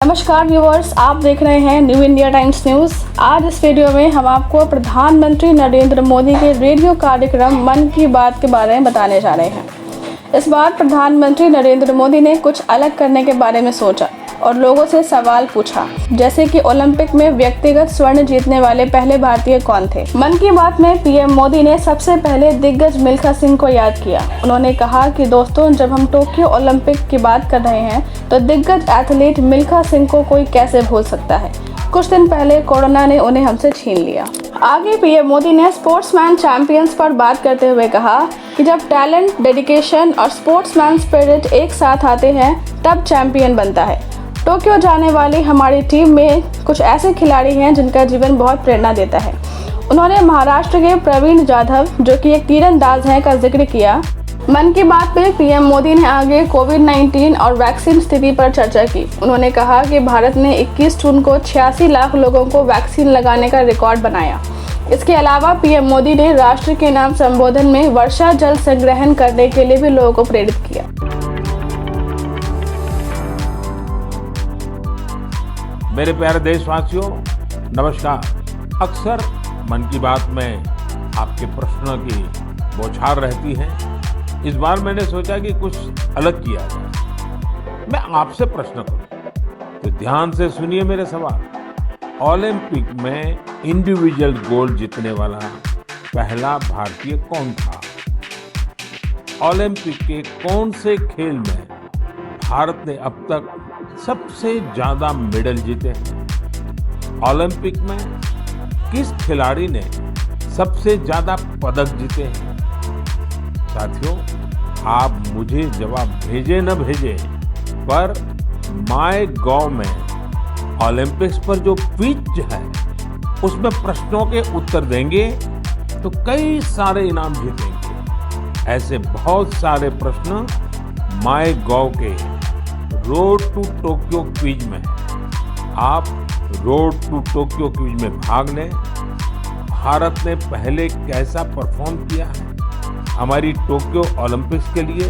नमस्कार व्यूअर्स, आप देख रहे हैं न्यू इंडिया टाइम्स न्यूज़। आज इस वीडियो में हम आपको प्रधानमंत्री नरेंद्र मोदी के रेडियो कार्यक्रम मन की बात के बारे में बताने जा रहे हैं। इस बार प्रधानमंत्री नरेंद्र मोदी ने कुछ अलग करने के बारे में सोचा और लोगों से सवाल पूछा, जैसे कि ओलंपिक में व्यक्तिगत स्वर्ण जीतने वाले पहले भारतीय कौन थे। मन की बात में पीएम मोदी ने सबसे पहले दिग्गज मिल्खा सिंह को याद किया। उन्होंने कहा कि दोस्तों, जब हम टोक्यो ओलंपिक की बात कर रहे हैं तो दिग्गज एथलीट मिल्खा सिंह को कोई कैसे भूल सकता है। कुछ दिन पहले कोरोना ने उन्हें हमसे छीन लिया। आगे पीएम मोदी ने स्पोर्ट्समैन चैंपियंस पर बात करते हुए कहा कि जब टैलेंट, डेडिकेशन और स्पोर्ट्समैन स्पिरिट एक साथ आते हैं तब चैंपियन बनता है। टोक्यो जाने वाली हमारी टीम में कुछ ऐसे खिलाड़ी हैं जिनका जीवन बहुत प्रेरणा देता है। उन्होंने महाराष्ट्र के प्रवीण जाधव, जो कि एक तीरंदाज हैं, का जिक्र किया। मन की बात में पीएम मोदी ने आगे कोविड-19 और वैक्सीन स्थिति पर चर्चा की। उन्होंने कहा कि भारत ने 21 जून को 86 लाख लोगों को वैक्सीन लगाने का रिकॉर्ड बनाया। इसके अलावा पीएम मोदी ने राष्ट्र के नाम संबोधन में वर्षा जल संग्रहण करने के लिए भी लोगों को प्रेरित किया। मेरे प्यारे देशवासियों, नमस्कार। अक्सर मन की बात में आपके प्रश्नों की बौछार रहती है। इस बार मैंने सोचा कि कुछ अलग किया जाए। मैं आपसे प्रश्न करूं तो ध्यान से सुनिए मेरे सवाल। ओलंपिक में इंडिविजुअल गोल्ड जीतने वाला पहला भारतीय कौन था? ओलंपिक के कौन से खेल में भारत ने अब तक सबसे ज्यादा मेडल जीते हैं? ओलंपिक में किस खिलाड़ी ने सबसे ज्यादा पदक जीते हैं? साथियों, आप मुझे जवाब भेजे न भेजे, पर माय गॉव में ओलंपिक्स पर जो क्विज है उसमें प्रश्नों के उत्तर देंगे तो कई सारे इनाम जीतेंगे। ऐसे बहुत सारे प्रश्न माय गॉव के रोड टू टोक्यो क्विज में है। आप रोड टू टोक्यो क्विज में भाग लें। भारत ने पहले कैसा परफॉर्म किया है, हमारी टोक्यो ओलंपिक्स के लिए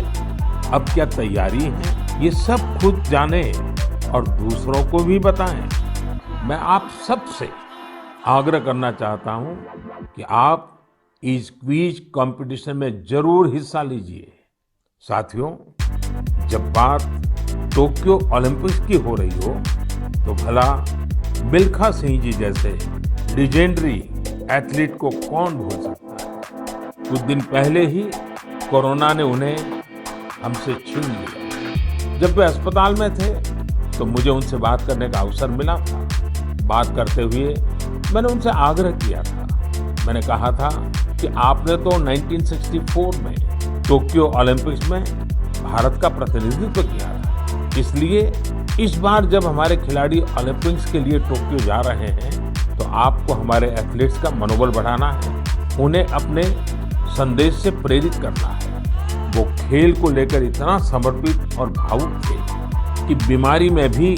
अब क्या तैयारी है, ये सब खुद जाने और दूसरों को भी बताएं। मैं आप सबसे आग्रह करना चाहता हूं कि आप इस क्विज कंपटीशन में जरूर हिस्सा लीजिए। साथियों, जब बात टोक्यो ओलंपिक्स की हो रही हो तो भला मिल्खा सिंह जी जैसे लीजेंडरी एथलीट को कौन भूल सकता है। कुछ दिन पहले ही कोरोना ने उन्हें हमसे छीन लिया। जब वे अस्पताल में थे तो मुझे उनसे बात करने का अवसर मिला था। बात करते हुए मैंने उनसे आग्रह किया था। मैंने कहा था कि आपने तो 1964 में टोक्यो ओलंपिक्स में भारत का प्रतिनिधित्व किया था, इसलिए इस बार जब हमारे खिलाड़ी ओलंपिक्स के लिए टोक्यो जा रहे हैं तो आपको हमारे एथलीट्स का मनोबल बढ़ाना है, उन्हें अपने संदेश से प्रेरित करना है। वो खेल को लेकर इतना समर्पित और भावुक थे कि बीमारी में भी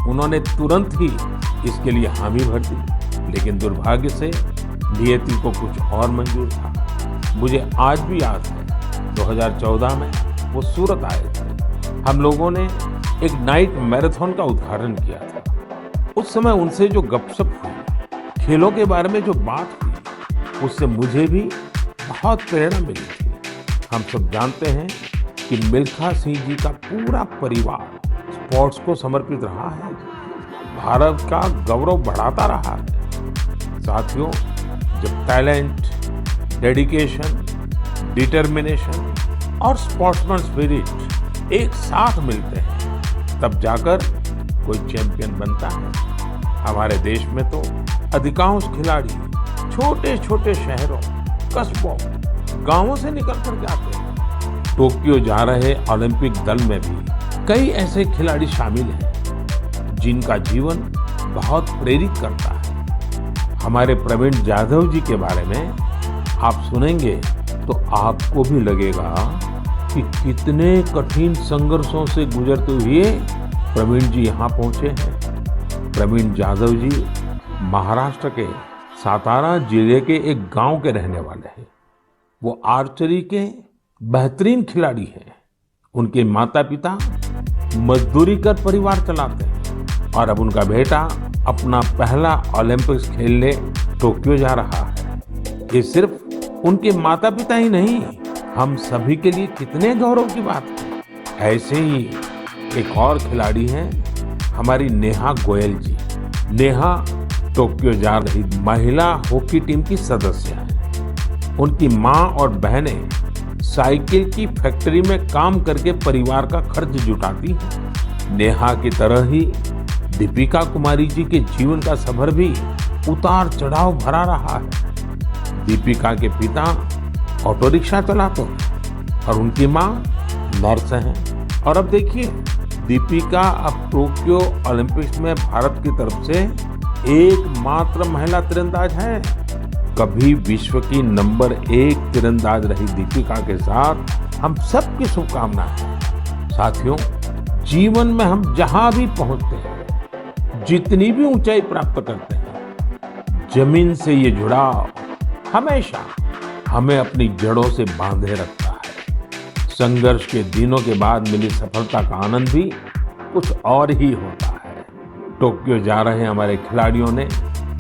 उन्होंने तुरंत ही इसके लिए हामी भर दी, लेकिन दुर्भाग्य से नियति को कुछ और मंजूर था। मुझे आज भी याद है 2014 में वो सूरत आए थे। हम लोगों ने एक नाइट मैराथन का उद्घाटन किया था। उस समय उनसे जो गपशप हुई, खेलों के बारे में जो बात हुई, उससे मुझे भी बहुत प्रेरणा मिली थी। हम सब जानते हैं कि मिल्खा सिंह जी का पूरा परिवार स्पोर्ट्स को समर्पित रहा है, भारत का गौरव बढ़ाता रहा है। साथियों, जब टैलेंट, डेडिकेशन, डिटर्मिनेशन और स्पोर्ट्समैन स्पिरिट एक साथ मिलते हैं तब जाकर कोई चैंपियन बनता है। हमारे देश में तो अधिकांश खिलाड़ी छोटे छोटे शहरों, कस्बों, गांवों से निकल कर जाते हैं। टोक्यो जा रहे ओलंपिक दल में भी कई ऐसे खिलाड़ी शामिल हैं जिनका जीवन बहुत प्रेरित करता है। हमारे प्रवीण जाधव जी के बारे में आप सुनेंगे तो आपको भी लगेगा कि कितने कठिन संघर्षों से गुजरते हुए प्रवीण जी यहाँ पहुंचे हैं। प्रवीण जाधव जी महाराष्ट्र के सातारा जिले के एक गांव के रहने वाले हैं। वो आर्चरी के बेहतरीन खिलाड़ी हैं। उनके माता पिता मजदूरी कर परिवार चलाते हैं। और अब उनका बेटा अपना पहला ओलंपिक्स खेलने टोक्यो जा रहा है। ये सिर्फ उनके माता पिता ही नहीं, हम सभी के लिए कितने गौरव की बात है। ऐसे ही एक और खिलाड़ी हैं हमारी नेहा गोयल जी। नेहा टोक्यो जा रही महिला हॉकी टीम की सदस्य हैं। उनकी माँ और बहनें साइकिल की फैक्ट्री में काम करके परिवार का खर्च जुटाती हैं। नेहा की तरह ही दीपिका कुमारी जी के जीवन का सफर भी उतार चढ़ाव भरा रहा है। दीपिका के पिता ऑटो रिक्शा चलाते हैं और उनकी माँ नर्स हैं। और अब देखिए, दीपिका अब टोक्यो ओलंपिक्स में भारत की तरफ से एकमात्र महिला तीरंदाज है। कभी विश्व की नंबर 1 तीरंदाज रही दीपिका के साथ हम सबकी शुभकामनाएं हैं। साथियों, जीवन में हम जहां भी पहुंचते हैं, जितनी भी ऊंचाई प्राप्त करते हैं, जमीन से ये जुड़ाव हमेशा हमें अपनी जड़ों से बांधे रखता है। संघर्ष के दिनों के बाद मिली सफलता का आनंद भी कुछ और ही होता है। टोक्यो जा रहे हमारे खिलाड़ियों ने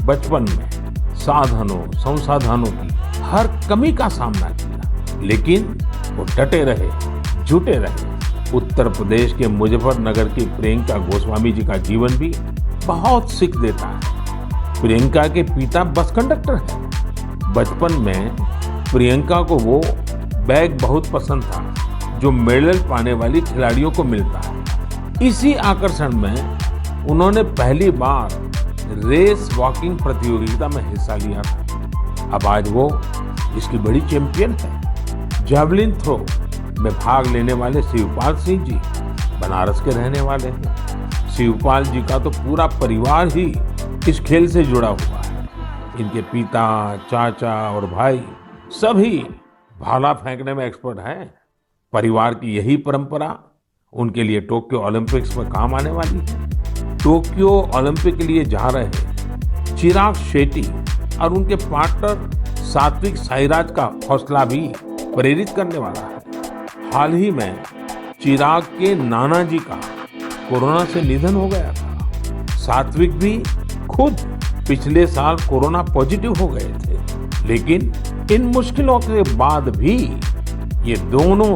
बचपन में साधनों संसाधनों की हर कमी का सामना किया, लेकिन वो डटे रहे, जुटे रहे। उत्तर प्रदेश के मुजफ्फरनगर की प्रियंका गोस्वामी जी का जीवन भी बहुत सीख देता है। प्रियंका के पिता बस कंडक्टर हैं। बचपन में प्रियंका को वो बैग बहुत पसंद था जो मेडल पाने वाली खिलाड़ियों को मिलता है। इसी आकर्षण में उन्होंने पहली बार रेस वॉकिंग प्रतियोगिता में हिस्सा लिया था। अब आज वो इसकी बड़ी चैंपियन है। जैवलिन थ्रो में भाग लेने वाले शिवपाल सिंह जी बनारस के रहने वाले हैं। शिवपाल जी का तो पूरा परिवार ही इस खेल से जुड़ा हुआ है। इनके पिता, चाचा और भाई सभी भाला फेंकने में एक्सपर्ट हैं। परिवार की यही परंपरा उनके लिए टोक्यो ओलंपिक्स में काम आने वाली है। टोक्यो ओलंपिक के लिए जा रहे चिराग शेट्टी और उनके पार्टनर सात्विक साईराज का हौसला भी प्रेरित करने वाला है। हाल ही में चिराग के नाना जी का कोरोना से निधन हो गया था। सात्विक भी खुद पिछले साल कोरोना पॉजिटिव हो गए थे, लेकिन इन मुश्किलों के बाद भी ये दोनों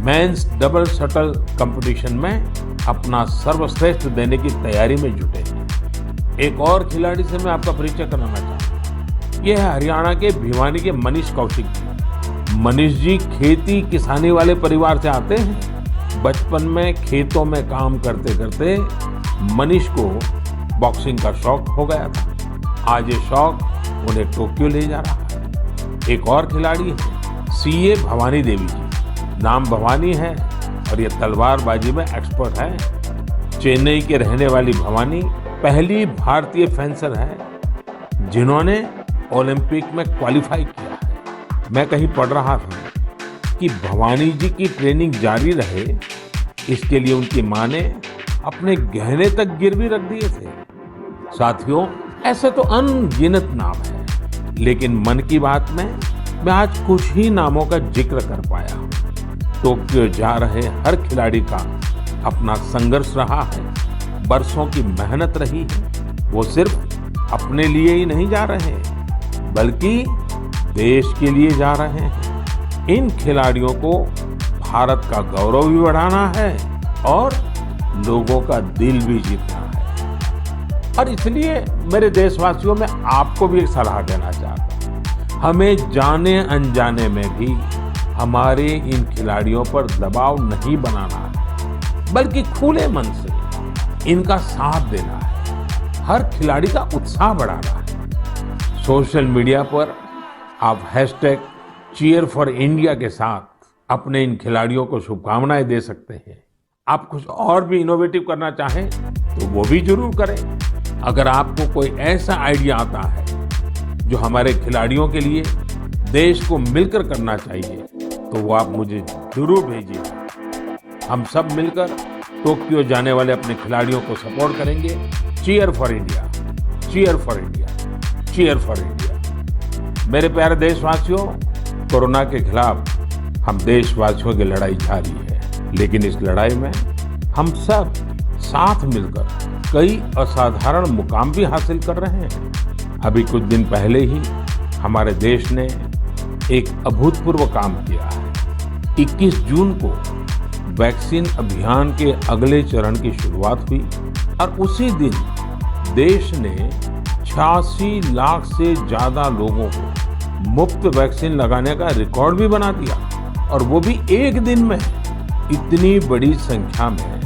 मेंस डबल शटल कंपटीशन में अपना सर्वश्रेष्ठ देने की तैयारी में जुटे हैं। एक और खिलाड़ी से मैं आपका परिचय कराना चाहता हूँ। ये है हरियाणा के भिवानी के मनीष कौशिक जी। मनीष जी खेती किसानी वाले परिवार से आते हैं। बचपन में खेतों में काम करते करते मनीष को बॉक्सिंग का शौक हो गया था। आज ये शौक उन्हें टोक्यो ले जा रहा है। एक और खिलाड़ी है सीए भवानी देवी जी। नाम भवानी है और ये तलवारबाजी में एक्सपर्ट है। चेन्नई के रहने वाली भवानी पहली भारतीय फेंसर है जिन्होंने ओलंपिक में क्वालिफाई किया है। मैं कहीं पढ़ रहा था कि भवानी जी की ट्रेनिंग जारी रहे, इसके लिए उनकी मां ने अपने गहने तक गिरवी रख दिए थे। साथियों, ऐसे तो अनगिनत नाम है, लेकिन मन की बात में मैं आज कुछ ही नामों का जिक्र कर पाया हूँ। टोक्यो जा रहे हर खिलाड़ी का अपना संघर्ष रहा है, बरसों की मेहनत रही है। वो सिर्फ अपने लिए ही नहीं जा रहे, बल्कि देश के लिए जा रहे हैं। इन खिलाड़ियों को भारत का गौरव भी बढ़ाना है और लोगों का दिल भी जीतना है। और इसलिए मेरे देशवासियों में आपको भी एक सलाह देना चाहता हूँ। हमें जाने अनजाने में भी हमारे इन खिलाड़ियों पर दबाव नहीं बनाना है, बल्कि खुले मन से इनका साथ देना है। हर खिलाड़ी का उत्साह बढ़ाना है। सोशल मीडिया पर आप #cheer4India के साथ अपने इन खिलाड़ियों को शुभकामनाएं दे सकते हैं। आप कुछ और भी इनोवेटिव करना चाहें तो वो भी जरूर करें। अगर आपको कोई ऐसा आइडिया आता है जो हमारे खिलाड़ियों के लिए देश को मिलकर करना चाहिए, तो वो आप मुझे जरूर भेजिए। हम सब मिलकर टोक्यो जाने वाले अपने खिलाड़ियों को सपोर्ट करेंगे। Cheer for India, cheer for India, cheer for India. मेरे प्यारे देशवासियों, कोरोना के खिलाफ हम देशवासियों की लड़ाई जारी है, लेकिन इस लड़ाई में हम सब साथ मिलकर कई असाधारण मुकाम भी हासिल कर रहे हैं। अभी कुछ दिन पहले ही हमारे देश ने एक अभूतपूर्व काम किया है। 21 जून को वैक्सीन अभियान के अगले चरण की शुरुआत हुई और उसी दिन देश ने 86 लाख से ज्यादा लोगों को मुफ्त वैक्सीन लगाने का रिकॉर्ड भी बना दिया, और वो भी एक दिन में। इतनी बड़ी संख्या में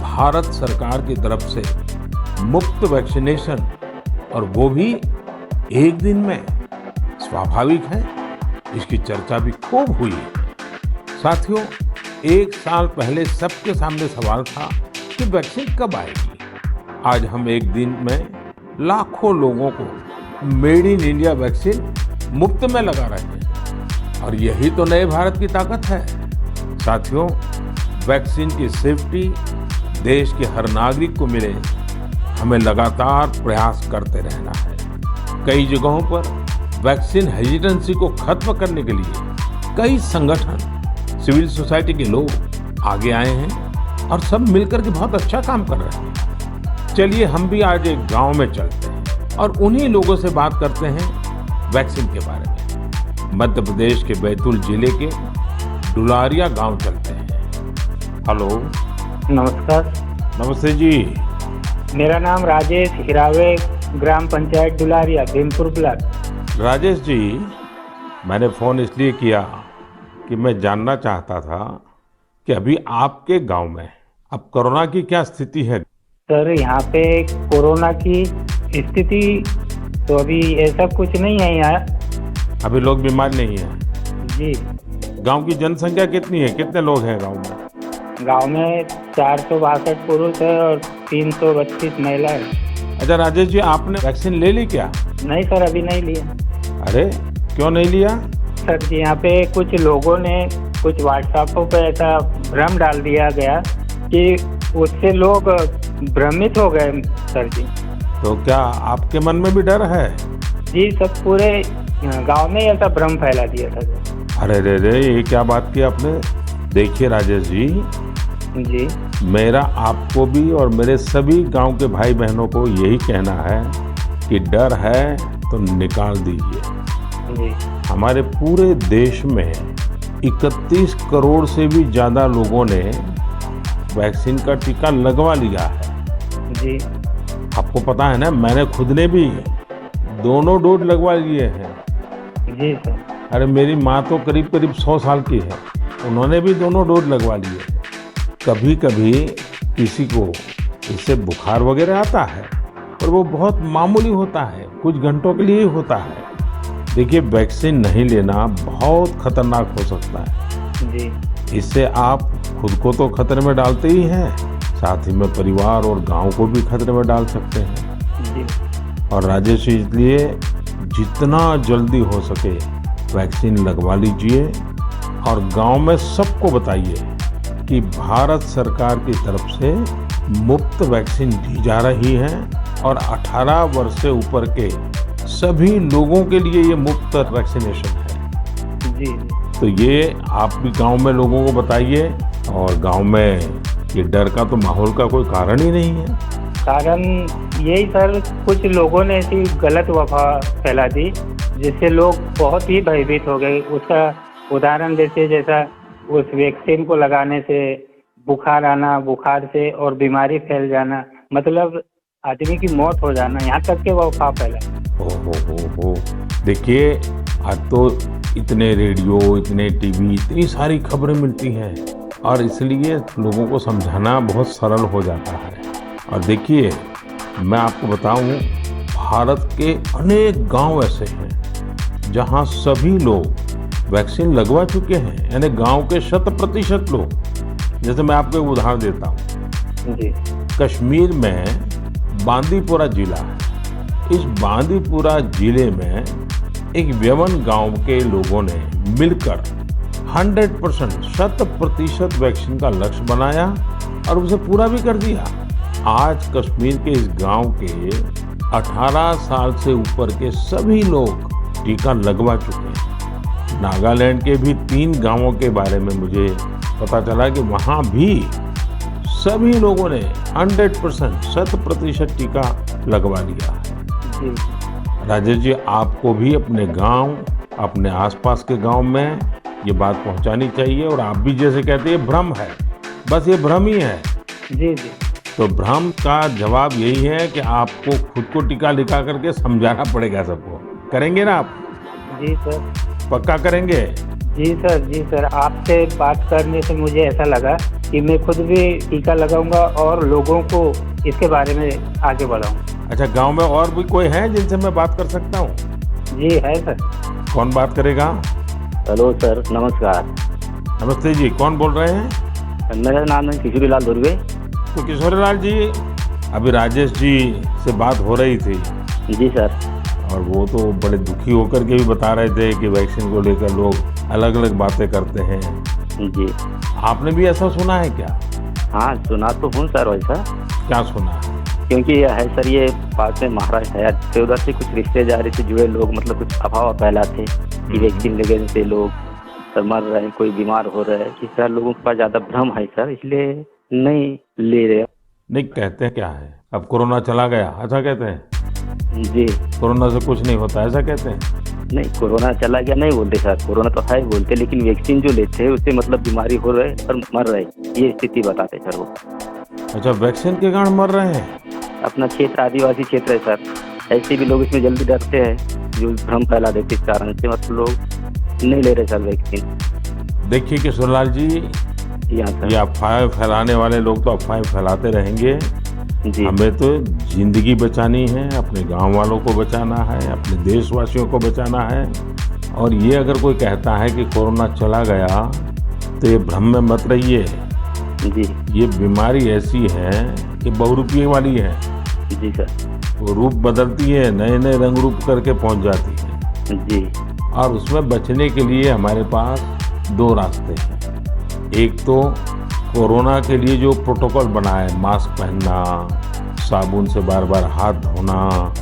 भारत सरकार की तरफ से मुफ्त वैक्सीनेशन, और वो भी एक दिन में, स्वाभाविक है इसकी चर्चा भी खूब हुई। साथियों, एक साल पहले सबके सामने सवाल था कि वैक्सीन कब आएगी। आज हम एक दिन में लाखों लोगों को मेड इन इंडिया वैक्सीन मुफ्त में लगा रहे हैं, और यही तो नए भारत की ताकत है। साथियों, वैक्सीन की सेफ्टी देश के हर नागरिक को मिले, हमें लगातार प्रयास करते रहना है। कई जगहों पर वैक्सीन हेजिटेंसी को खत्म करने के लिए कई संगठन, सिविल सोसाइटी के लोग आगे आए हैं और सब मिलकर के बहुत अच्छा काम कर रहे हैं। चलिए हम भी आज एक गांव में चलते हैं और उन्हीं लोगों से बात करते हैं वैक्सीन के बारे में। मध्य प्रदेश के बैतूल जिले के डुलारिया गांव चलते हैं। हेलो, नमस्कार। नमस्ते जी। मेरा नाम राजेश हिरावे, ग्राम पंचायत डुलारिया, भीमपुर ब्लॉक। राजेश जी, मैंने फ़ोन इसलिए किया कि मैं जानना चाहता था कि अभी आपके गांव में अब कोरोना की क्या स्थिति है। सर, यहाँ पे कोरोना की स्थिति तो अभी ऐसा कुछ नहीं है यहाँ। अभी लोग बीमार नहीं हैं। जी। गांव की जनसंख्या कितनी है, कितने लोग हैं गांव में? गांव में 462 पुरुष है और 332 महिला है। अच्छा राजेश जी, आपने वैक्सीन ले ली क्या? नहीं सर, अभी नहीं लिया। अरे क्यों नहीं लिया? सर जी, यहाँ पे कुछ लोगों ने कुछ व्हाट्सएपों पे ऐसा भ्रम डाल दिया गया कि उससे लोग भ्रमित हो गए सर जी। तो क्या आपके मन में भी डर है? जी, सब पूरे गांव में ऐसा भ्रम फैला दिया था सर। अरे रे रे, ये क्या बात की आपने। देखिए राजेश जी, मेरा आपको भी और मेरे सभी गांव के भाई बहनों को यही कहना है कि डर है तो निकाल दीजिए। हमारे पूरे देश में 31 करोड़ से भी ज़्यादा लोगों ने वैक्सीन का टीका लगवा लिया है। जी। आपको पता है ना, मैंने खुद ने भी दोनों डोज लगवा लिए हैं। जी सर। अरे मेरी माँ तो करीब करीब 100 साल की है, उन्होंने भी दोनों डोज लगवा लिए हैं। कभी कभी किसी को इससे बुखार वगैरह आता है, पर वो बहुत मामूली होता है, कुछ घंटों के लिए ही होता है। देखिए, वैक्सीन नहीं लेना बहुत खतरनाक हो सकता है। जी। इससे आप खुद को तो खतरे में डालते ही हैं, साथ ही में परिवार और गांव को भी खतरे में डाल सकते हैं। जी। और राजेश, इसलिए जितना जल्दी हो सके वैक्सीन लगवा लीजिए और गांव में सबको बताइए कि भारत सरकार की तरफ से मुफ्त वैक्सीन दी जा रही है और 18 वर्ष से ऊपर के सभी लोगों के लिए ये मुफ्त वैक्सीनेशन है। जी। तो ये आप भी गांव में लोगों को बताइए, और गांव में ये डर का तो माहौल का कोई कारण ही नहीं है। कारण यही सर, कुछ लोगों ने ऐसी गलत अफवाह फैला दी जिससे लोग बहुत ही भयभीत हो गए। उसका उदाहरण देते, जैसा उस वैक्सीन को लगाने से बुखार आना, बुखार से और बीमारी फैल जाना, मतलब आदमी की मौत हो जाना, यहाँ तक के वो अफवाह फैला। हो। देखिए, आज तो इतने रेडियो, इतने टीवी, इतनी सारी खबरें मिलती हैं, और इसलिए लोगों को समझाना बहुत सरल हो जाता है। और देखिए, मैं आपको बताऊं, भारत के अनेक गांव ऐसे हैं जहां सभी लोग वैक्सीन लगवा चुके हैं, यानी गांव के 100% लोग। जैसे मैं आपको एक उदाहरण देता हूँ। जी। कश्मीर में बांदीपुरा जिला है। इस बांदीपुरा जिले में एक व्यवन गांव के लोगों ने मिलकर 100% वैक्सीन का लक्ष्य बनाया और उसे पूरा भी कर दिया। आज कश्मीर के इस गांव के 18 साल से ऊपर के सभी लोग टीका लगवा चुके हैं। नागालैंड के भी 3 गांवों के बारे में मुझे पता चला कि वहां भी सभी लोगों ने 100% 100% टीका लगवा लिया है। जी राजेश जी, आपको भी अपने गांव, अपने आसपास के गांव में ये बात पहुंचानी चाहिए। और आप भी जैसे कहते हैं, ये भ्रम है, बस ये भ्रम ही है। जी जी तो भ्रम का जवाब यही है कि आपको खुद को टीका लगा करके समझाना पड़ेगा सबको। करेंगे ना आप? जी सर। पक्का करेंगे? जी सर, आपसे बात करने से मुझे ऐसा लगा कि मैं खुद भी टीका लगाऊंगा और लोगों को इसके बारे में आगे बढ़ाऊंगा। अच्छा, गांव में और भी कोई है जिनसे मैं बात कर सकता हूँ? जी है सर। कौन बात करेगा? हेलो सर, नमस्कार। नमस्ते जी, कौन बोल रहे हैं? मेरा नाम है किशोरीलाल दुर्वे। तो किशोरीलाल जी, अभी राजेश जी से बात हो रही थी जी सर। और वो तो बड़े दुखी होकर के भी बता रहे थे कि वैक्सीन को लेकर लोग अलग अलग बातें करते हैं। जी, आपने भी ऐसा सुना है क्या? हाँ सुना तो हूँ सर वैसा। क्या सुना है? क्योंकि ये है सर, ये पास में महाराष्ट्र है, तो उधर से कुछ रिश्तेदारी से जुड़े लोग मतलब कुछ अफवाह फैलाते कि वैक्सीन लगने से लोग सर मर रहे हैं, कोई बीमार हो रहा है। इस तरह लोगों के पास ज़्यादा भ्रम है सर, इसलिए नहीं ले रहे। नहीं, कहते हैं क्या है, अब कोरोना चला गया ऐसा कहते हैं? जी कोरोना से कुछ नहीं होता ऐसा कहते हैं? नहीं, कोरोना चला गया नहीं बोलते सर, कोरोना तो है बोलते, लेकिन वैक्सीन जो लेते हैं उससे मतलब बीमारी हो रहे और मर रहे, ये स्थिति बताते सर वो। अच्छा, वैक्सीन के कारण मर रहे हैं? अपना क्षेत्र आदिवासी क्षेत्र है सर, ऐसे भी लोग इसमें जल्दी डरते हैं, जो भ्रम फैला देते इस कारण से, मतलब लोग नहीं ले रहे सर वैक्सीन। देखिए किशोरलाल जी, हाँ सर। ये अफवाहें फैलाने वाले लोग तो अफवाहें फैलाते रहेंगे। जी हमें तो जिंदगी बचानी है, अपने गांव वालों को बचाना है, अपने देशवासियों को बचाना है। और ये अगर कोई कहता है कि कोरोना चला गया तो ये भ्रम में मत रहिए। जी ये बीमारी ऐसी है कि बहुरूपी वाली है। जी सर। वो रूप बदलती है, नए नए रंग रूप करके पहुंच जाती है। जी और उसमें बचने के लिए हमारे पास दो रास्ते हैं। एक तो कोरोना के लिए जो प्रोटोकॉल बना है, मास्क पहनना, साबुन से बार बार हाथ धोना,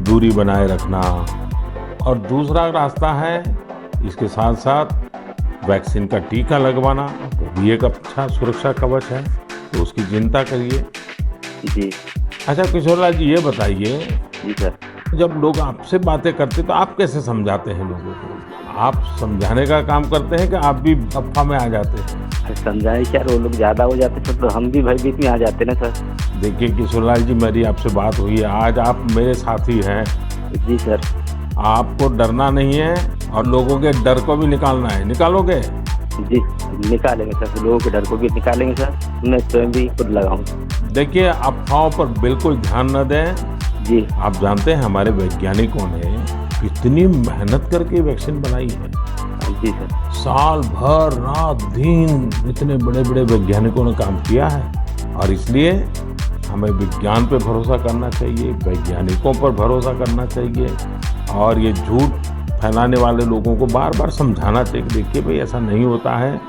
दूरी बनाए रखना। और दूसरा रास्ता है इसके साथ साथ वैक्सीन का टीका लगवाना, तो भी एक अच्छा सुरक्षा कवच है, तो उसकी चिंता करिए। जी अच्छा किशोरलाल जी, ये बताइए, जी सर। जब लोग आपसे बातें करते तो आप कैसे समझाते हैं लोगों को? आप समझाने का काम करते हैं कि आप भी अफवाह में आ जाते हैं? समझाए क्या, वो लोग ज़्यादा हो जाते सर, तो हम भी भयभीत में आ जाते ना सर। देखिए किशोरलाल जी, मेरी आपसे बात हुई है, आज आप मेरे साथी हैं। जी सर। आपको डरना नहीं है और लोगों के डर को भी निकालना है। निकालोगे? जी निकालेंगे सर, लोगों के डर को भी निकालेंगे सर, मैं स्वयं भी खुद लगाऊंगा। देखिए, अफवाहों पर बिल्कुल ध्यान न दें। जी आप जानते हैं हमारे वैज्ञानिकों ने कितनी मेहनत करके वैक्सीन बनाई है। जी सर। साल भर रात दिन इतने बड़े बड़े वैज्ञानिकों ने काम किया है। और इसलिए हमें विज्ञान पे भरोसा करना चाहिए, वैज्ञानिकों पर भरोसा करना चाहिए। और ये झूठ फैलाने वाले लोगों को बार बार समझाना चाहिए कि देखिए भाई, ऐसा नहीं होता है,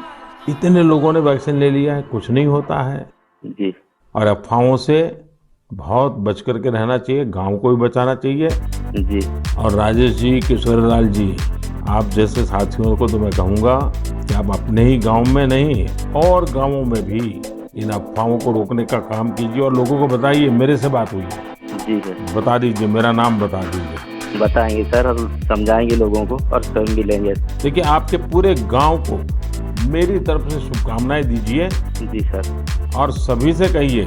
इतने लोगों ने वैक्सीन ले लिया है, कुछ नहीं होता है। जी और अफवाहों से बहुत बच करके रहना चाहिए, गांव को भी बचाना चाहिए। जी और राजेश जी, किशोरीलाल जी, आप जैसे साथियों को तो मैं कहूँगा कि आप अपने ही गांव में नहीं और गांवों में भी इन अफवाहों को रोकने का काम कीजिए और लोगों को बताइए। मेरे से बात हुई है, जी सर। बता दीजिए, मेरा नाम बता दीजिए। बताएंगे सर, और समझाएंगे लोगों को और स्वयं भी लेंगे। देखिए, आपके पूरे गांव को मेरी तरफ से शुभकामनाएं दीजिए। जी सर। और सभी से कहिए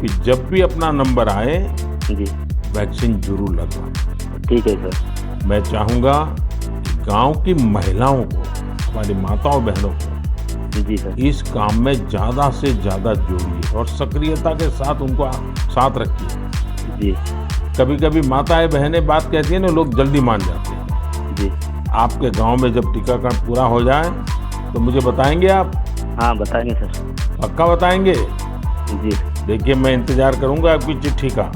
कि जब भी अपना नंबर आए, जी वैक्सीन जरूर लगवाएं। ठीक है सर। मैं चाहूँगा कि गांव की महिलाओं को, हमारी माताओं बहनों को जी सर। इस काम में ज़्यादा से ज़्यादा जोड़िए और सक्रियता के साथ उनको साथ रखिए। जी कभी कभी माताएं बहनें बात कहती हैं ना, लोग जल्दी मान जाते हैं। जी आपके गांव में जब टीकाकरण पूरा हो जाए तो मुझे बताएंगे आप? हाँ बताएंगे सर। पक्का बताएंगे? जी देखिए, मैं इंतजार करूंगा आपकी चिट्ठी का।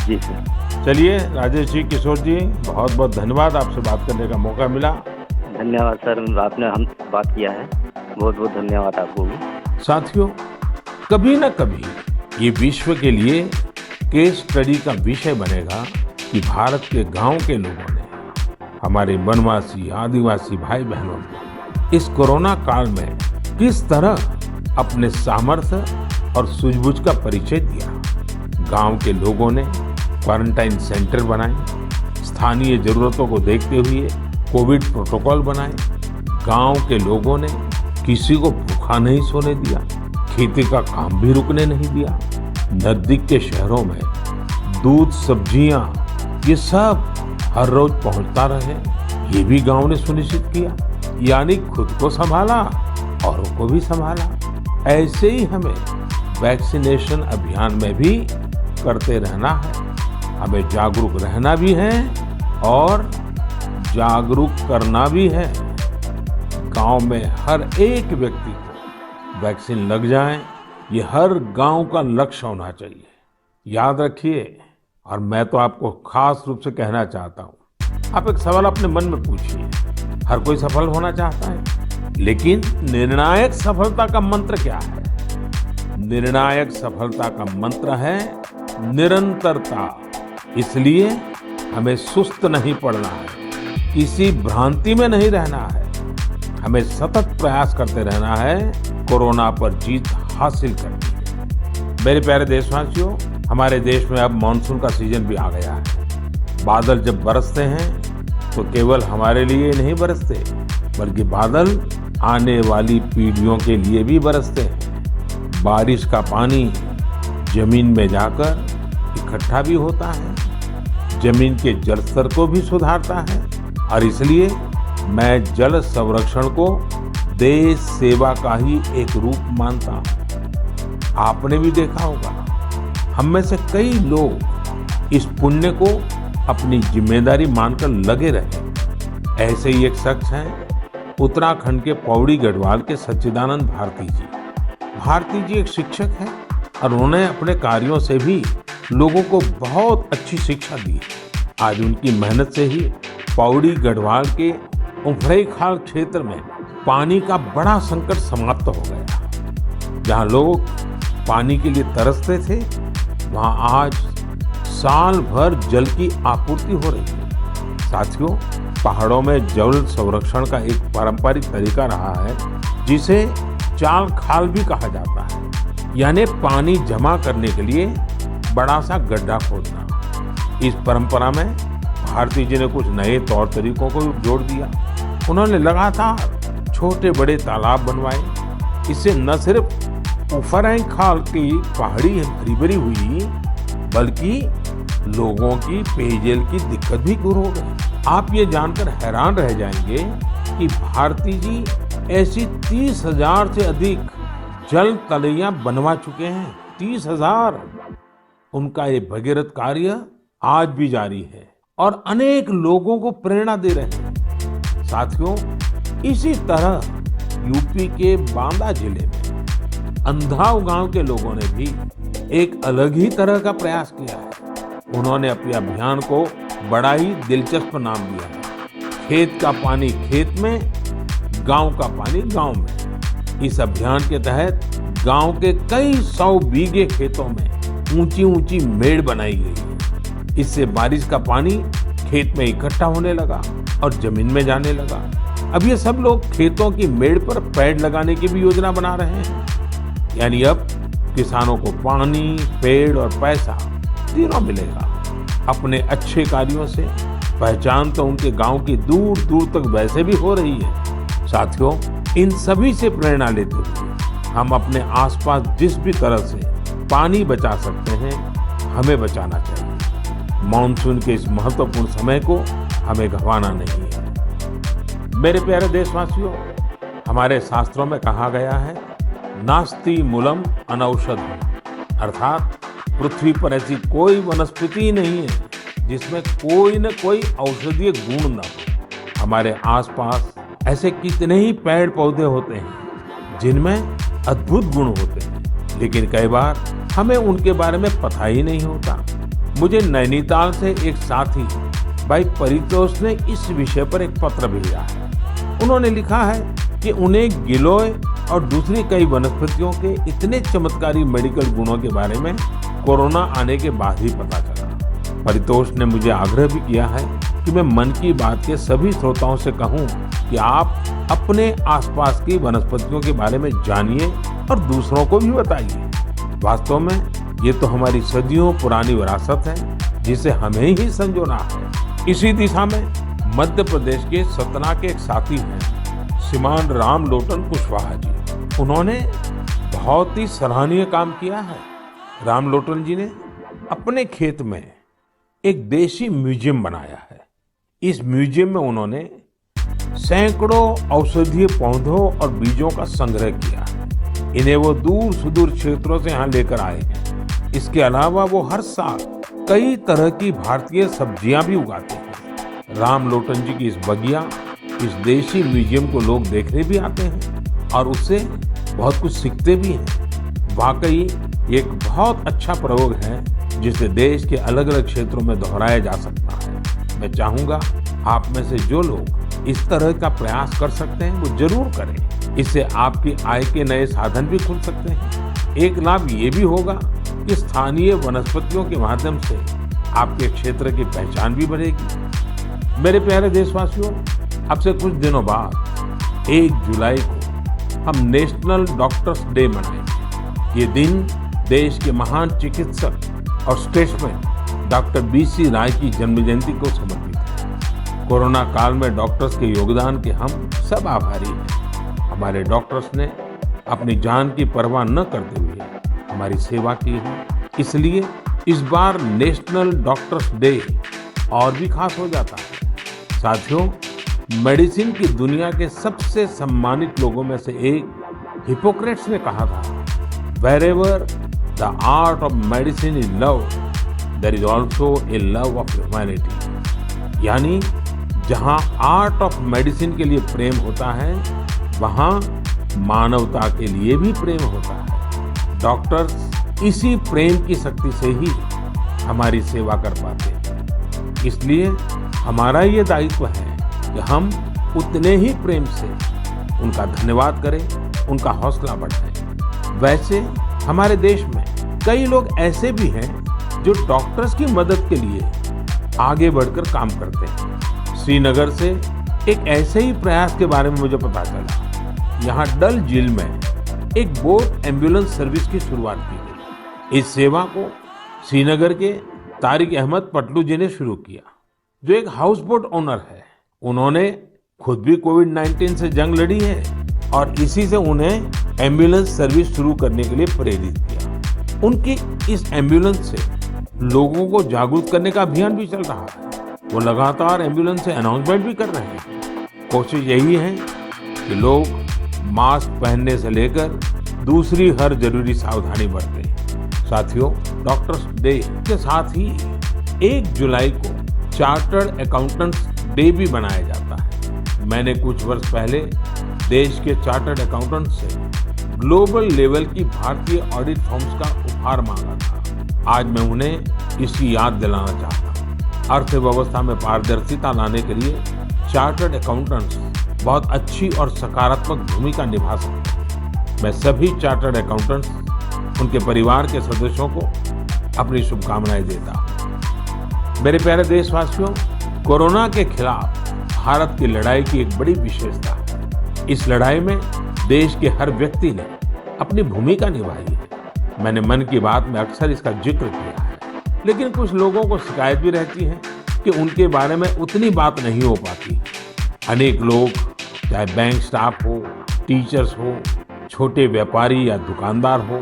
जी सर। चलिए राजेश जी, किशोर जी, बहुत बहुत धन्यवाद, आपसे बात करने का मौका मिला। धन्यवाद सर, आपने हम बात किया है, बहुत बहुत धन्यवाद आपको भी। साथियों, कभी न कभी ये विश्व के लिए केस स्टडी का विषय बनेगा कि भारत के गांव के लोगों ने, हमारे वनवासी आदिवासी भाई बहनों ने इस कोरोना काल में किस तरह अपने सामर्थ्य और सूझबूझ का परिचय दिया। गांव के लोगों ने क्वारंटाइन सेंटर बनाए, स्थानीय जरूरतों को देखते हुए कोविड प्रोटोकॉल बनाए। गांव के लोगों ने किसी को भूखा नहीं सोने दिया, खेती का काम भी रुकने नहीं दिया। नजदीक के शहरों में दूध, सब्जियां, ये सब हर रोज पहुंचता रहे, ये भी गांव ने सुनिश्चित किया। यानी खुद को संभाला, औरों को भी संभाला। ऐसे ही हमें वैक्सीनेशन अभियान में भी करते रहना है। हमें जागरूक रहना भी है और जागरूक करना भी है। गांव में हर एक व्यक्ति को वैक्सीन लग जाए, ये हर गांव का लक्ष्य होना चाहिए। याद रखिए, और मैं तो आपको खास रूप से कहना चाहता हूं, आप एक सवाल अपने मन में पूछिए। हर कोई सफल होना चाहता है, लेकिन निर्णायक सफलता का मंत्र क्या है? निर्णायक सफलता का मंत्र है निरंतरता। इसलिए हमें सुस्त नहीं पड़ना है, किसी भ्रांति में नहीं रहना है। हमें सतत प्रयास करते रहना है कोरोना पर जीत हासिल करनी है। मेरे प्यारे देशवासियों, हमारे देश में अब मानसून का सीजन भी आ गया है। बादल जब बरसते हैं तो केवल हमारे लिए नहीं बरसते, बल्कि बादल आने वाली पीढ़ियों के लिए भी बरसते हैं। बारिश का पानी जमीन में जाकर इकट्ठा भी होता है, जमीन के जल स्तर को भी सुधारता है। और इसलिए मैं जल संरक्षण को देश सेवा का ही एक रूप मानता हूं। आपने भी देखा होगा, हम में से कई लोग इस पुण्य को अपनी जिम्मेदारी मानकर लगे रहे। ऐसे ही एक शख्स हैं उत्तराखंड के पौड़ी गढ़वाल के सच्चिदानंद भारती जी। भारती जी एक शिक्षक हैं और उन्होंने अपने कार्यों से भी लोगों को बहुत अच्छी शिक्षा दी। आज उनकी मेहनत से ही पौड़ी गढ़वाल के उफरैंखाल क्षेत्र में पानी का बड़ा संकट समाप्त हो गया। जहां लोग पानी के लिए तरसते थे, वहां आज साल भर जल की आपूर्ति हो रही है। साथियों, पहाड़ों में जल संरक्षण का एक पारंपरिक तरीका रहा है, जिसे चाल खाल भी कहा जाता है, यानी पानी जमा करने के लिए बड़ा सा गड्ढा खोदना। इस परंपरा में भारती जी ने कुछ नए तौर तरीकों को जोड़ दिया। उन्होंने लगातार छोटे बड़े तालाब बनवाए। इससे न सिर्फ उफरैंखाल की पहाड़ी हरी भरी हुई, बल्कि लोगों की पेयजल की दिक्कत भी दूर हो गई। आप ये जानकर हैरान रह जाएंगे कि भारती जी ऐसी 30,000 से अधिक जल तलैया बनवा चुके हैं। 30,000। उनका ये भगीरथ कार्य आज भी जारी है और अनेक लोगों को प्रेरणा दे रहे हैं। साथियों, इसी तरह यूपी के बांदा जिले में अंधाव गांव के लोगों ने भी एक अलग ही तरह का प्रयास किया है। उन्होंने अपने अभियान को बड़ा ही दिलचस्प नाम दिया है, खेत का पानी खेत में, गांव का पानी गांव में। इस अभियान के तहत गांव के कई 100 बीघे खेतों में ऊंची ऊंची मेड़ बनाई गई है। इससे बारिश का पानी खेत में इकट्ठा होने लगा और जमीन में जाने लगा। अब ये सब लोग खेतों की मेड़ पर पेड़ लगाने की भी योजना बना रहे हैं। यानी अब किसानों को पानी, पेड़ और पैसा तीनों मिलेगा। अपने अच्छे कार्यों से पहचान तो उनके गांव की दूर दूर तक वैसे भी हो रही है। साथियों, इन सभी से प्रेरणा लेते हुए हम अपने आसपास जिस भी तरह से पानी बचा सकते हैं, हमें बचाना चाहिए। मानसून के इस महत्वपूर्ण समय को हमें गंवाना नहीं है। मेरे प्यारे देशवासियों, हमारे शास्त्रों में कहा गया है, नास्ति मूलम अनौषधम, अर्थात पृथ्वी पर ऐसी कोई वनस्पति नहीं है जिसमें कोई न कोई औषधीय गुण न हो। हमारे आसपास ऐसे कितने ही पेड़ पौधे होते हैं जिनमें अद्भुत गुण होते हैं, लेकिन कई बार हमें उनके बारे में पता ही नहीं होता। मुझे नैनीताल से एक साथी भाई परितोष ने इस विषय पर एक पत्र भेजा है। उन्होंने लिखा है कि उन्हें गिलोय और दूसरी कई वनस्पतियों के इतने चमत्कारी मेडिकल गुणों के बारे में कोरोना आने के बाद ही पता चला। परितोष ने मुझे आग्रह भी किया है कि मैं मन की बात के सभी श्रोताओं से कहूं कि आप अपने आसपास की वनस्पतियों के बारे में जानिए और दूसरों को भी बताइए। वास्तव में ये तो हमारी सदियों पुरानी विरासत है जिसे हमें ही संजोना है। इसी दिशा में मध्य प्रदेश के सतना के एक साथी हैं श्रीमान रामलोटन कुशवाहा जी। उन्होंने बहुत ही सराहनीय काम किया है। रामलोटन जी ने अपने खेत में एक देशी म्यूजियम बनाया है। इस म्यूजियम में उन्होंने सैकड़ों औषधीय पौधों और बीजों का संग्रह किया है। इन्हें वो दूर सुदूर क्षेत्रों से यहाँ लेकर आए हैं। इसके अलावा वो हर साल कई तरह की भारतीय सब्जियां भी उगाते हैं। रामलोटन जी की इस बगिया, इस देशी म्यूजियम को लोग देखने भी आते हैं और उससे बहुत कुछ सीखते भी हैं। वाकई ये एक बहुत अच्छा प्रयोग है जिसे देश के अलग अलग क्षेत्रों में दोहराया जा सकता है। मैं चाहूंगा आप में से जो लोग इस तरह का प्रयास कर सकते हैं वो जरूर करें। इससे आपकी आय के नए साधन भी खुल सकते हैं। एक लाभ ये भी होगा कि स्थानीय वनस्पतियों के माध्यम से आपके क्षेत्र की पहचान भी बढ़ेगी। मेरे प्यारे देशवासियों, अब से कुछ दिनों बाद 1 जुलाई को हम नेशनल डॉक्टर्स डे मनाएंगे। ये दिन देश के महान चिकित्सक और स्टेट्समैन डॉक्टर बीसी राय की जन्म जयंती को समर्पित है। कोरोना काल में डॉक्टर्स के योगदान के हम सब आभारी हैं। हमारे डॉक्टर्स ने अपनी जान की परवाह न करते हुए हमारी सेवा की है। इसलिए इस बार नेशनल डॉक्टर्स डे और भी खास हो जाता है। साथियों, मेडिसिन की दुनिया के सबसे सम्मानित लोगों में से एक हिपोक्रेट्स ने कहा था, Wherever the art of medicine is loved, there is also a love of humanity। यानी जहाँ आर्ट ऑफ मेडिसिन के लिए प्रेम होता है, वहाँ मानवता के लिए भी प्रेम होता है। डॉक्टर्स इसी प्रेम की शक्ति से ही हमारी सेवा कर पाते हैं। इसलिए हमारा ये दायित्व है कि हम उतने ही प्रेम से उनका धन्यवाद करें, उनका हौसला बढ़ाएं। वैसे हमारे देश में कई लोग ऐसे भी हैं जो डॉक्टर्स की मदद के लिए आगे बढ़कर काम करते हैं। श्रीनगर से एक ऐसे ही प्रयास के बारे में मुझे पता चला। यहाँ डल झील में एक बोट एम्बुलेंस सर्विस की शुरुआत की गई। इस सेवा को श्रीनगर के तारिक अहमद पटलू जी ने शुरू किया, जो एक हाउस बोट ओनर है। उन्होंने खुद भी कोविड-19 से जंग लड़ी है और इसी से उन्हें एम्बुलेंस सर्विस शुरू करने के लिए प्रेरित किया। उनकी इस एम्बुलेंस से लोगों को जागरूक करने का अभियान भी चल रहा है। वो लगातार एम्बुलेंस से अनाउंसमेंट भी कर रहे हैं। कोशिश यही है कि लोग मास्क पहनने से लेकर दूसरी हर जरूरी सावधानी बरतें। साथियों, डॉक्टर्स डे के साथ ही 1 जुलाई को चार्टर्ड अकाउंटेंट्स डे भी मनाया जाता है। मैंने कुछ वर्ष पहले देश के चार्टर्ड अकाउंटेंट से ग्लोबल लेवल की भारतीय ऑडिट फर्म्स का उपहार मांगा था। आज मैं उन्हें इसकी याद दिलाना चाहता हूँ। अर्थव्यवस्था में पारदर्शिता लाने के लिए चार्टर्ड अकाउंटेंट्स बहुत अच्छी और सकारात्मक भूमिका निभा सकते हैं। मैं सभी चार्टर्ड अकाउंटेंट्स, उनके परिवार के सदस्यों को अपनी शुभकामनाएं देता हूँ। मेरे प्यारे देशवासियों, कोरोना के खिलाफ भारत की लड़ाई की एक बड़ी विशेषता है। इस लड़ाई में देश के हर व्यक्ति ने अपनी भूमिका निभाई है। मैंने मन की बात में अक्सर इसका जिक्र किया है, लेकिन कुछ लोगों को शिकायत भी रहती है कि उनके बारे में उतनी बात नहीं हो पाती। अनेक लोग, चाहे बैंक स्टाफ हो, टीचर्स हो, छोटे व्यापारी या दुकानदार हो,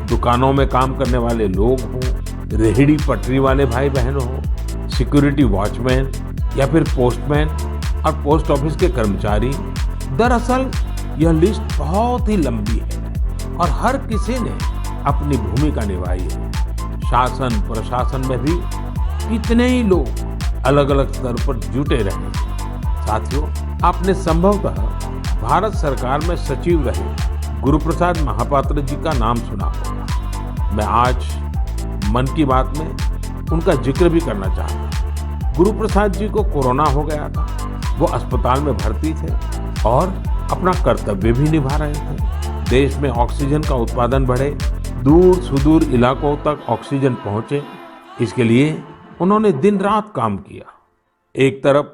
दुकानों में काम करने वाले लोग हो, रेहड़ी पटरी वाले भाई बहन हो, सिक्योरिटी वॉचमैन या फिर पोस्टमैन और पोस्ट ऑफिस के कर्मचारी। दरअसल यह लिस्ट बहुत ही लंबी है और हर किसी ने अपनी भूमिका निभाई है। शासन प्रशासन में भी कितने ही लोग अलग अलग स्तर पर जुटे रहे। साथियों, आपने संभवतः भारत सरकार में सचिव रहे गुरुप्रसाद महापात्र जी का नाम सुना होगा। मैं आज मन की बात में उनका जिक्र भी करना चाहता हूँ। गुरुप्रसाद जी को कोरोना हो गया था। वो अस्पताल में भर्ती थे और अपना कर्तव्य भी निभा रहे थे। देश में ऑक्सीजन का उत्पादन बढ़े, दूर सुदूर इलाकों तक ऑक्सीजन पहुंचे, इसके लिए उन्होंने दिन रात काम किया। एक तरफ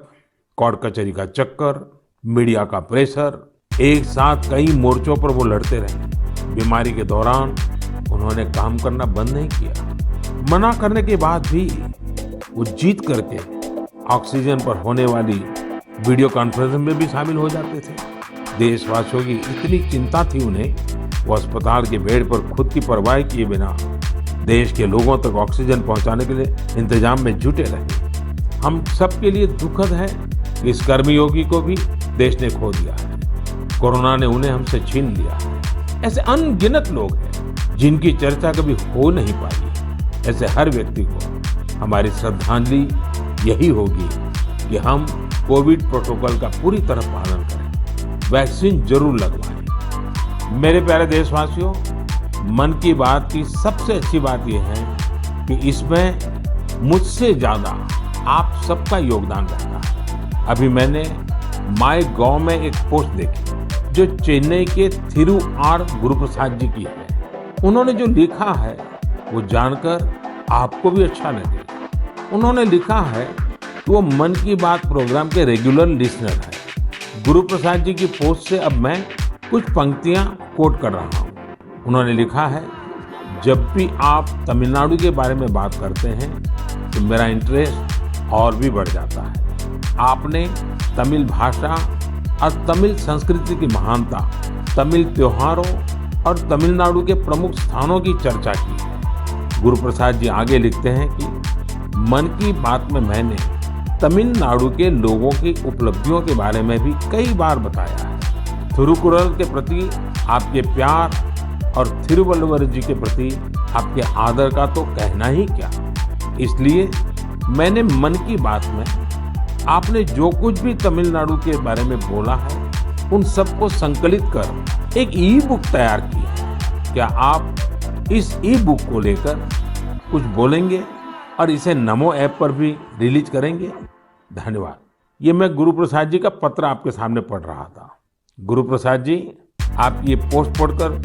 कोर्ट कचहरी का चक्कर, मीडिया का प्रेशर, एक साथ कई मोर्चों पर वो लड़ते रहे। बीमारी के दौरान उन्होंने काम करना बंद नहीं किया। मना करने के बाद भी वो जीत करके ऑक्सीजन पर होने वाली वीडियो कॉन्फ्रेंस में भी शामिल हो जाते थे। देशवासियों की इतनी चिंता थी उन्हें, वो अस्पताल के बेड पर खुद की परवाह किए बिना देश के लोगों तक ऑक्सीजन पहुंचाने के लिए इंतजाम में जुटे रहे। हम सबके लिए दुखद है कि इस कर्मयोगी को भी देश ने खो दिया है। कोरोना ने उन्हें हमसे छीन लिया है। ऐसे अनगिनत लोग हैं जिनकी चर्चा कभी हो नहीं पाई। ऐसे हर व्यक्ति को हमारी श्रद्धांजलि यही होगी कि हम कोविड प्रोटोकॉल का पूरी तरह पालन करें, वैक्सीन जरूर लगवाएं। मेरे प्यारे देशवासियों, मन की बात की सबसे अच्छी बात यह है कि इसमें मुझसे ज्यादा आप सबका योगदान रहता है। अभी मैंने MyGov में एक पोस्ट देखी जो चेन्नई के थिरु आर गुरुप्रसाद जी की है। उन्होंने जो लिखा है वो जानकर आपको भी अच्छा लगेगा। उन्होंने लिखा है कि वो मन की बात प्रोग्राम के रेगुलर लिसनर है। गुरुप्रसाद जी की पोस्ट से अब मैं कुछ पंक्तियां कोट कर रहा हूं। उन्होंने लिखा है, जब भी आप तमिलनाडु के बारे में बात करते हैं तो मेरा इंटरेस्ट और भी बढ़ जाता है। आपने तमिल भाषा और तमिल संस्कृति की महानता, तमिल त्योहारों और तमिलनाडु के प्रमुख स्थानों की चर्चा की है। गुरुप्रसाद जी आगे लिखते हैं कि मन की बात में मैंने तमिलनाडु के लोगों की उपलब्धियों के बारे में भी कई बार बताया है। थिरुकुरल के प्रति आपके प्यार और थिरुवल्लुवर जी के प्रति आपके आदर का तो कहना ही क्या। इसलिए मैंने मन की बात में आपने जो कुछ भी तमिलनाडु के बारे में बोला है उन सबको संकलित कर एक ई बुक तैयार की है। क्या आप इस ई बुक को लेकर कुछ बोलेंगे और इसे नमो ऐप पर भी रिलीज करेंगे? धन्यवाद। ये मैं गुरुप्रसाद जी का पत्र आपके सामने पढ़ रहा था। गुरुप्रसाद जी, आपकी ये पोस्ट पढ़कर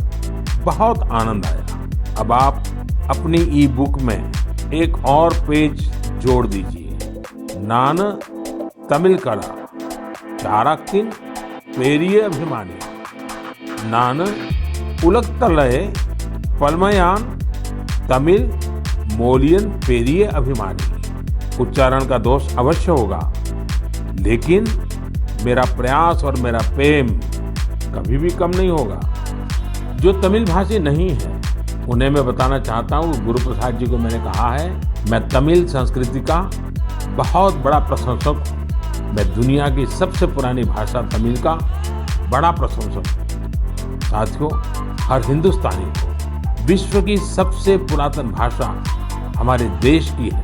बहुत आनंद आया। अब आप अपनी ई बुक में एक और पेज जोड़ दीजिए। नान तमिल कला चारक्तिन पेरिये अभिमानी, नान उलगतलय पलमयान तमिल मोलियन पेरिये अभिमानी। उच्चारण का दोष अवश्य होगा, लेकिन मेरा प्रयास और मेरा प्रेम कभी भी कम नहीं होगा। जो तमिल भाषी नहीं है उन्हें मैं बताना चाहता हूँ, गुरुप्रसाद जी को मैंने कहा है, मैं तमिल संस्कृति का बहुत बड़ा प्रशंसक हूँ। मैं दुनिया की सबसे पुरानी भाषा तमिल का बड़ा प्रशंसक हूँ। साथियों, हर हिंदुस्तानी को विश्व की सबसे पुरातन भाषा हमारे देश की है,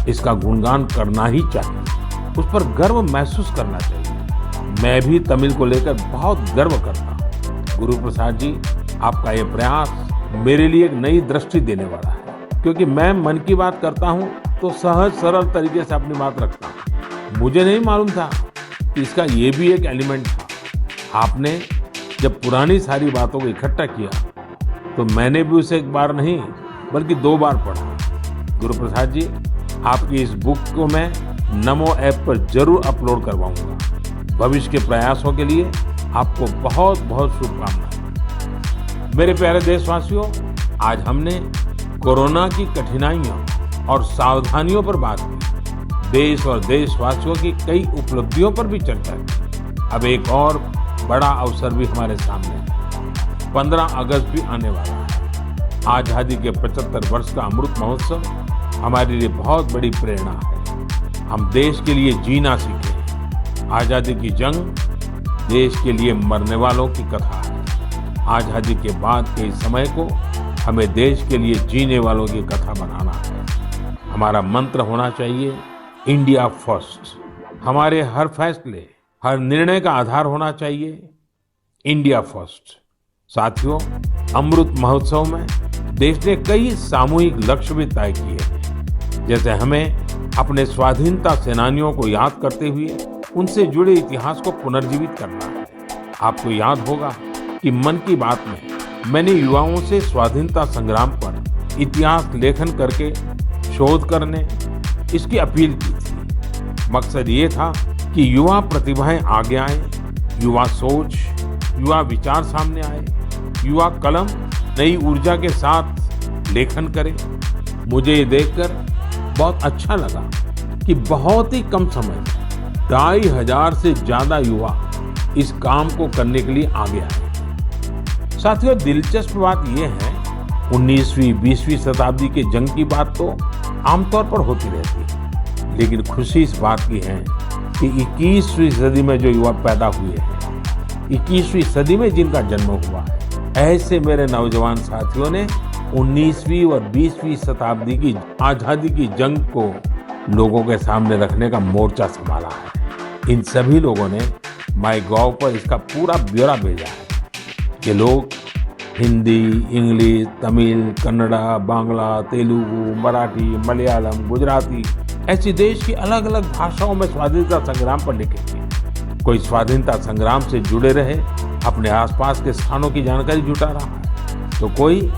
इसका गुणगान करना ही चाहिए, उस पर गर्व महसूस करना चाहिए। मैं भी तमिल को लेकर बहुत गर्व करता हूँ। गुरुप्रसाद जी, आपका ये प्रयास मेरे लिए एक नई दृष्टि देने वाला है, क्योंकि मैं मन की बात करता हूँ तो सहज सरल तरीके से अपनी बात रखता हूँ। मुझे नहीं मालूम था कि इसका ये भी एक एलिमेंट था। आपने जब पुरानी सारी बातों को इकट्ठा किया तो मैंने भी उसे एक बार नहीं बल्कि 2 बार पढ़ा। गुरुप्रसाद जी, आपकी इस बुक को मैं नमो ऐप पर जरूर अपलोड करवाऊंगा। भविष्य के प्रयासों के लिए आपको बहुत बहुत शुभकामनाएं। मेरे प्यारे देशवासियों, आज हमने कोरोना की कठिनाइयों और सावधानियों पर बात की। देश और देशवासियों की कई उपलब्धियों पर भी चर्चा की। अब एक और बड़ा अवसर भी हमारे सामने है। 15 अगस्त भी आने वाला है। आजादी के 75 वर्ष का अमृत महोत्सव हमारे लिए बहुत बड़ी प्रेरणा है। हम देश के लिए जीना सीखें। आजादी की जंग देश के लिए मरने वालों की कथा है। आजादी के बाद के इस समय को हमें देश के लिए जीने वालों की कथा बनाना है। हमारा मंत्र होना चाहिए इंडिया फर्स्ट। हमारे हर फैसले, हर निर्णय का आधार होना चाहिए इंडिया फर्स्ट। साथियों, अमृत महोत्सव में देश ने कई सामूहिक लक्ष्य भी तय किए हैं। जैसे हमें अपने स्वाधीनता सेनानियों को याद करते हुए उनसे जुड़े इतिहास को पुनर्जीवित करना है। आपको याद होगा कि मन की बात में मैंने युवाओं से स्वाधीनता संग्राम पर इतिहास लेखन करके शोध करने इसकी अपील की थी। मकसद ये था कि युवा प्रतिभाएं आगे आए, युवा सोच, युवा विचार सामने आए, युवा कलम नई ऊर्जा के साथ लेखन करें। मुझे ये देखकर बहुत अच्छा लगा कि बहुत ही कम समय में 2500 से ज्यादा युवा इस काम को करने के लिए आगे आए। साथियों, दिलचस्प बात यह है 19वीं 20वीं शताब्दी के जंग की बात तो आमतौर पर होती रहती है, लेकिन खुशी इस बात की है कि 21वीं सदी में जो युवा पैदा हुए हैं, 21वीं सदी में जिनका जन्म हुआ है, ऐसे मेरे नौजवान साथियों ने 19वीं और 20वीं शताब्दी की आजादी की जंग को लोगों के सामने रखने का मोर्चा संभाला है। इन सभी लोगों ने माईगॉव पर इसका पूरा ब्यौरा भेजा है। ये लोग हिंदी, इंग्लिश, तमिल, कन्नड़ा, बांग्ला, तेलुगु, मराठी, मलयालम, गुजराती ऐसी देश की अलग अलग भाषाओं में स्वाधीनता संग्राम पर लिखेंगे। कोई स्वाधीनता संग्राम से जुड़े रहे अपने आसपास के स्थानों की जानकारी जुटा रहा है, तो कोई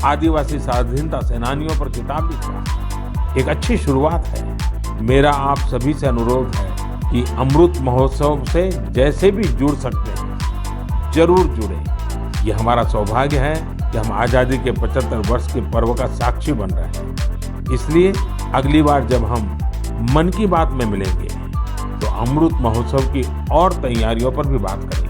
आदिवासी स्वाधीनता सेनानियों पर किताब लिख रहा है। एक अच्छी शुरुआत है। मेरा आप सभी से अनुरोध है कि अमृत महोत्सव से जैसे भी जुड़ सकते हैं जरूर जुड़ें। ये हमारा सौभाग्य है कि हम आज़ादी के 75 वर्ष के पर्व का साक्षी बन रहे हैं। इसलिए अगली बार जब हम मन की बात में मिलेंगे तो अमृत महोत्सव की और तैयारियों पर भी बात करेंगे।